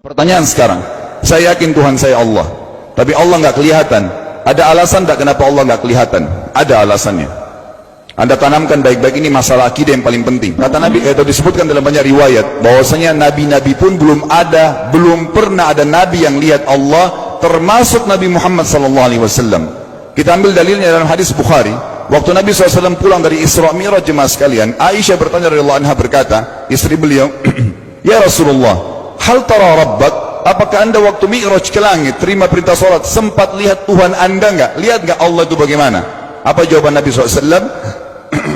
Pertanyaan sekarang, saya yakin Tuhan saya Allah, tapi Allah nggak kelihatan. Ada alasan tak kenapa Allah nggak kelihatan? Ada alasannya. Anda tanamkan baik-baik, ini masalah akidah yang paling penting. Kata Nabi, atau disebutkan dalam banyak riwayat, bahwasanya nabi-nabi pun belum pernah ada nabi yang lihat Allah, termasuk Nabi Muhammad SAW. Kita ambil dalilnya dalam hadis Bukhari. Waktu Nabi SAW pulang dari Isra Mi'raj, jemaah sekalian, Aisyah bertanya radhiyallahu anha, berkata, istri beliau, ya Rasulullah, hal tara rabbak, apakah anda waktu Mi'raj ke langit, terima perintah salat, sempat lihat Tuhan anda enggak? Lihat enggak Allah itu bagaimana? Apa jawaban Nabi SAW?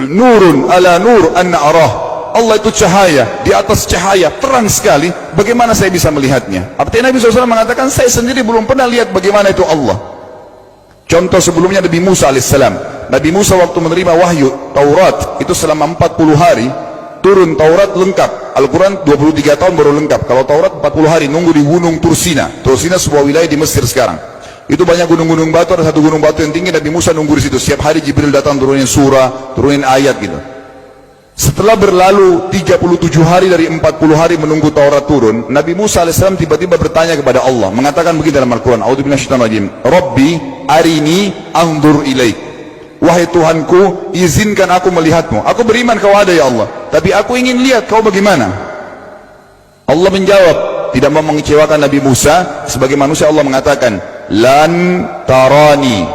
Nurun ala nur anna arah. Allah itu cahaya, di atas cahaya, terang sekali, bagaimana saya bisa melihatnya? Artinya Nabi SAW mengatakan, saya sendiri belum pernah lihat bagaimana itu Allah. Contoh sebelumnya Nabi Musa alaihissalam. Nabi Musa waktu menerima wahyu Taurat, itu selama 40 hari, turun Taurat lengkap. Al-Quran 23 tahun baru lengkap. Kalau Taurat 40 hari, nunggu di gunung Tursina. Tursina sebuah wilayah di Mesir sekarang. Itu banyak gunung-gunung batu, ada satu gunung batu yang tinggi, Nabi Musa nunggu di situ. Setiap hari Jibril datang turunin surah, turunin ayat gitu. Setelah berlalu 37 hari dari 40 hari menunggu Taurat turun, Nabi Musa alaihissalam tiba-tiba bertanya kepada Allah, mengatakan begini dalam Al-Quran, A'udzubillahi minasyaitonir rajim, Rabbi arini anzur ilaik. Wahai Tuhanku, izinkan aku melihatmu. Aku beriman kau ada ya Allah, tapi aku ingin lihat kau bagaimana. Allah menjawab, tidak mau mengecewakan Nabi Musa. Sebagai manusia Allah mengatakan, lan tarani.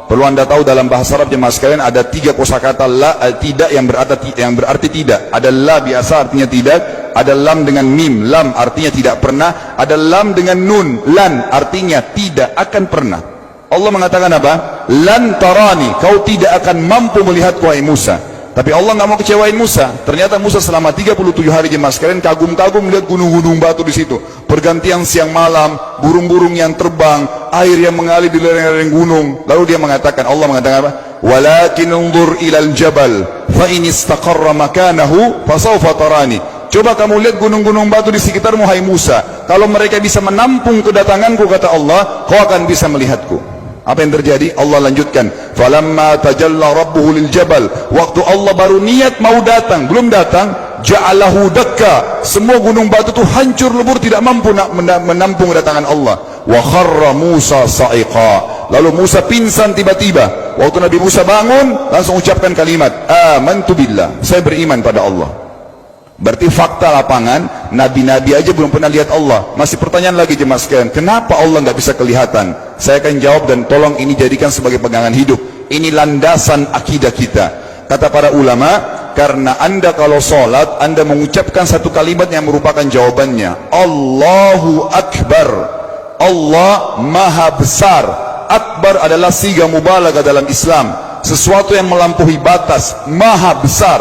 Perlu anda tahu dalam bahasa Arab jemaah sekalian ada 3 kosakata la, tidak yang berarti tidak. Ada la biasa artinya tidak, ada lam dengan mim, lam artinya tidak pernah, ada lam dengan nun, lan artinya tidak akan pernah. Allah mengatakan apa? Lan tarani, kau tidak akan mampu melihatku wahai Musa. Tapi Allah nggak mau kecewain Musa. Ternyata Musa selama 37 hari jemaah sekalian kagum-kagum melihat gunung-gunung batu di situ. Pergantian siang malam, burung-burung yang terbang, air yang mengalir di lereng-lereng gunung. Lalu dia mengatakan, Allah mengatakan apa? Walakin unzur ilal jabal, fa in istaqarra makanahu fasawfa tarani. Coba kamu lihat gunung-gunung batu di sekitarmu hai Musa. Kalau mereka bisa menampung kedatanganku, kata Allah, kau akan bisa melihatku. Apa yang terjadi? Allah lanjutkan, falamma tajalla rabbuhu lil jabal, waktu Allah baru niat mau datang, belum datang, ja'alahu dakka, semua gunung batu itu hancur lebur, tidak mampu menampung kedatangan Allah. Wa kharra Musa sa'iqa, lalu Musa pingsan tiba-tiba. Waktu Nabi Musa bangun, langsung ucapkan kalimat, amantu billah, saya beriman pada Allah. Berarti fakta lapangan, nabi-nabi aja belum pernah lihat Allah. Masih pertanyaan lagi jemaah sekalian, kenapa Allah nggak bisa kelihatan? Saya akan jawab dan tolong ini jadikan sebagai pegangan hidup. Ini landasan akidah kita. Kata para ulama, karena anda kalau sholat, anda mengucapkan satu kalimat yang merupakan jawabannya. Allahu Akbar. Allah Maha Besar. Akbar adalah siga mubalaghah dalam Islam. Sesuatu yang melampaui batas, Maha Besar.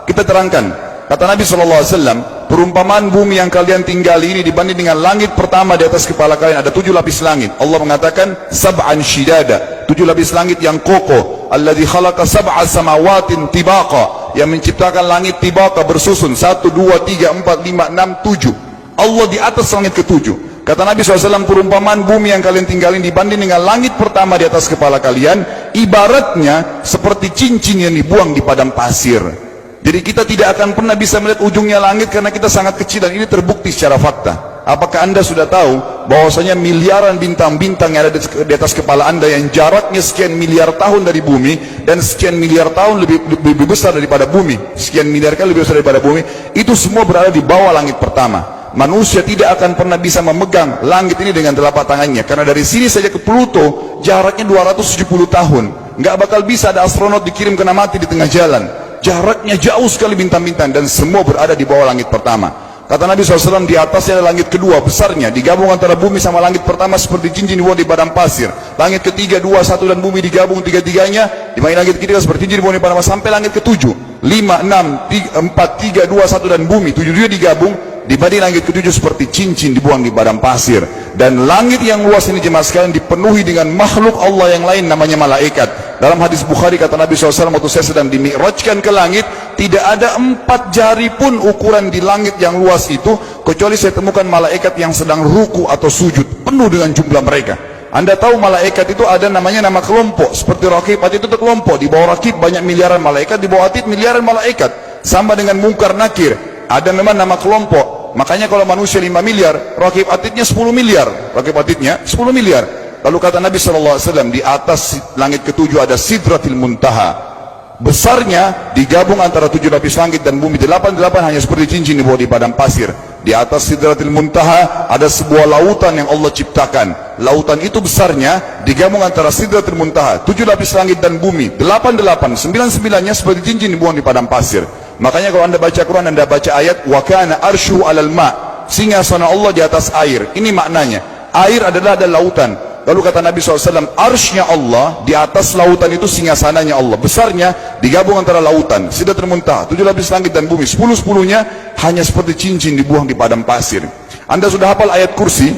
Kita terangkan. Kata Nabi SAW, perumpamaan bumi yang kalian tinggali ini dibanding dengan langit pertama di atas kepala kalian, ada 7 lapis langit. Allah mengatakan, sab'an shidada, 7 lapis langit yang kokoh. Alladzi khalaqa sab'a samawatin tibaqa, yang menciptakan langit tibaqa bersusun, 1, 2, 3, 4, 5, 6, 7. Allah di atas langit ke-7. Kata Nabi SAW, perumpamaan bumi yang kalian tinggalin dibanding dengan langit pertama di atas kepala kalian, ibaratnya seperti cincin yang dibuang di padang pasir. Jadi kita tidak akan pernah bisa melihat ujungnya langit karena kita sangat kecil, dan ini terbukti secara fakta. Apakah anda sudah tahu bahwasanya miliaran bintang-bintang yang ada di atas kepala anda yang jaraknya sekian miliar tahun dari bumi, dan sekian miliar tahun lebih besar daripada bumi, sekian miliar kali lebih besar daripada bumi, itu semua berada di bawah langit pertama. Manusia tidak akan pernah bisa memegang langit ini dengan telapak tangannya, karena dari sini saja ke Pluto jaraknya 270 tahun. Nggak bakal bisa ada astronot dikirim kena mati di tengah jalan. Jaraknya jauh sekali bintang-bintang, dan semua berada di bawah langit pertama. Kata Nabi SAW, di atasnya ada langit kedua besarnya, digabung antara bumi sama langit pertama seperti cincin dibuang di padang pasir. Langit ketiga, 2, 1 dan bumi digabung tiga-tiganya, dimana langit ketiga seperti cincin dibuang di padang pasir, sampai langit ke-7, 5, 6, 4, 3, 2, 1 dan bumi, 7 juga digabung, dibanding langit ke-7 seperti cincin dibuang di padang pasir. Dan langit yang luas ini jemaah sekalian dipenuhi dengan makhluk Allah yang lain namanya malaikat. Dalam hadis Bukhari kata Nabi SAW, waktu saya sedang dimi'rajkan ke langit, tidak ada 4 jari pun ukuran di langit yang luas itu, kecuali saya temukan malaikat yang sedang ruku atau sujud, penuh dengan jumlah mereka. Anda tahu malaikat itu ada namanya nama kelompok, seperti Raqib, Atid itu kelompok. Di bawah Raqib banyak miliaran malaikat, di bawah Atid miliaran malaikat. Sama dengan Munkar Nakir, ada memang nama kelompok. Makanya kalau manusia 5 miliar, rakib atidnya 10 miliar. Rakib atidnya 10 miliar. Lalu kata Nabi SAW, di atas langit ketujuh ada Sidratil Muntaha. Besarnya digabung antara 7 lapis langit dan bumi. 8 hanya seperti cincin di bawah di padang pasir. Di atas Sidratil Muntaha ada sebuah lautan yang Allah ciptakan. Lautan itu besarnya digabung antara Sidratil Muntaha, 7 lapis langit dan bumi. 9-9-nya seperti cincin dibuang di padang pasir. Makanya kalau anda baca Quran, anda baca ayat wa kana arsyu 'alal ma', singgasana Allah di atas air. Ini maknanya, air adalah ada lautan. Lalu kata Nabi SAW, arsy-nya Allah di atas lautan itu singgasananya Allah. Besarnya digabung antara lautan, Sidratul Muntaha, 7 lapis langit dan bumi. 10-10-nya hanya seperti cincin dibuang di padang pasir. Anda sudah hafal ayat kursi?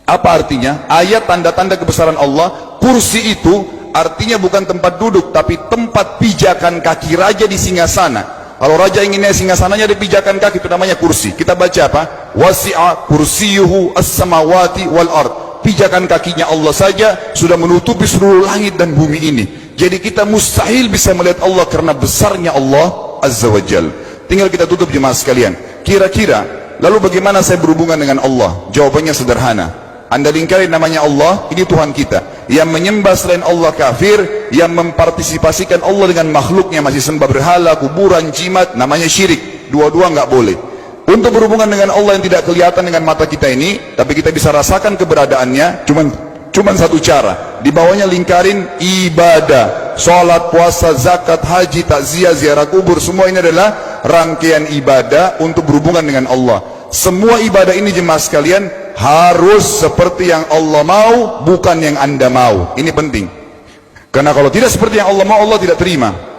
Apa artinya? Ayat tanda-tanda kebesaran Allah. Kursi itu artinya bukan tempat duduk, tapi tempat pijakan kaki raja di singgasana. Kalau raja inginnya singgasananya dipijakan kaki, itu namanya kursi. Kita baca apa? Wasi'a kursiyuhu as-samawati wal ard. Pijakan kakinya Allah saja sudah menutupi seluruh langit dan bumi ini. Jadi kita mustahil bisa melihat Allah karena besarnya Allah Azza wa Jal. Tinggal kita tutup jemaah sekalian. Kira-kira, lalu bagaimana saya berhubungan dengan Allah? Jawabannya sederhana. Anda lingkari namanya Allah, ini Tuhan kita. Yang menyembah selain Allah kafir, yang mempartisipasikan Allah dengan makhluknya, masih sembah berhala, kuburan, jimat, namanya syirik. Dua-dua nggak boleh. Untuk berhubungan dengan Allah yang tidak kelihatan dengan mata kita ini, tapi kita bisa rasakan keberadaannya, cuman satu cara. Di bawahnya lingkarin ibadah. Salat, puasa, zakat, haji, takziah, ziarah kubur, semua ini adalah rangkaian ibadah untuk berhubungan dengan Allah. Semua ibadah ini jemaah sekalian harus seperti yang Allah mau, bukan yang Anda mau. Ini penting. Karena kalau tidak seperti yang Allah mau, Allah tidak terima.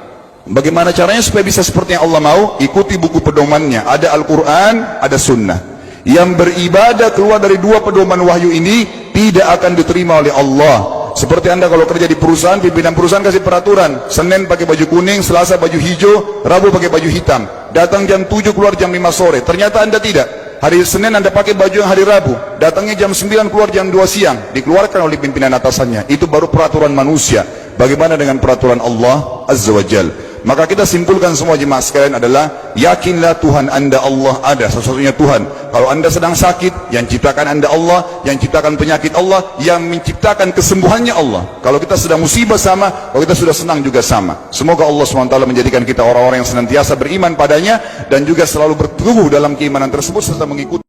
Bagaimana caranya supaya bisa seperti yang Allah mau? Ikuti buku pedomannya. Ada Al-Quran, ada Sunnah. Yang beribadah keluar dari dua pedoman wahyu ini tidak akan diterima oleh Allah. Seperti Anda kalau kerja di perusahaan, pimpinan perusahaan kasih peraturan, Senin pakai baju kuning, Selasa baju hijau, Rabu pakai baju hitam. Datang jam 7, keluar jam 5 sore. Ternyata Anda tidak. Hari Senin Anda pakai baju yang hari Rabu, datangnya jam 9, keluar jam 2 siang. Dikeluarkan oleh pimpinan atasannya. Itu baru peraturan manusia. Bagaimana dengan peraturan Allah Azza wa Jal? Maka kita simpulkan semua jemaah sekalian adalah, yakinlah Tuhan Anda Allah ada, satu-satunya Tuhan. Kalau Anda sedang sakit, yang ciptakan Anda Allah, yang ciptakan penyakit Allah, yang menciptakan kesembuhannya Allah. Kalau kita sedang musibah sama, kalau kita sudah senang juga sama. Semoga Allah SWT menjadikan kita orang-orang yang senantiasa beriman padanya, dan juga selalu bertumbuh dalam keimanan tersebut serta mengikuti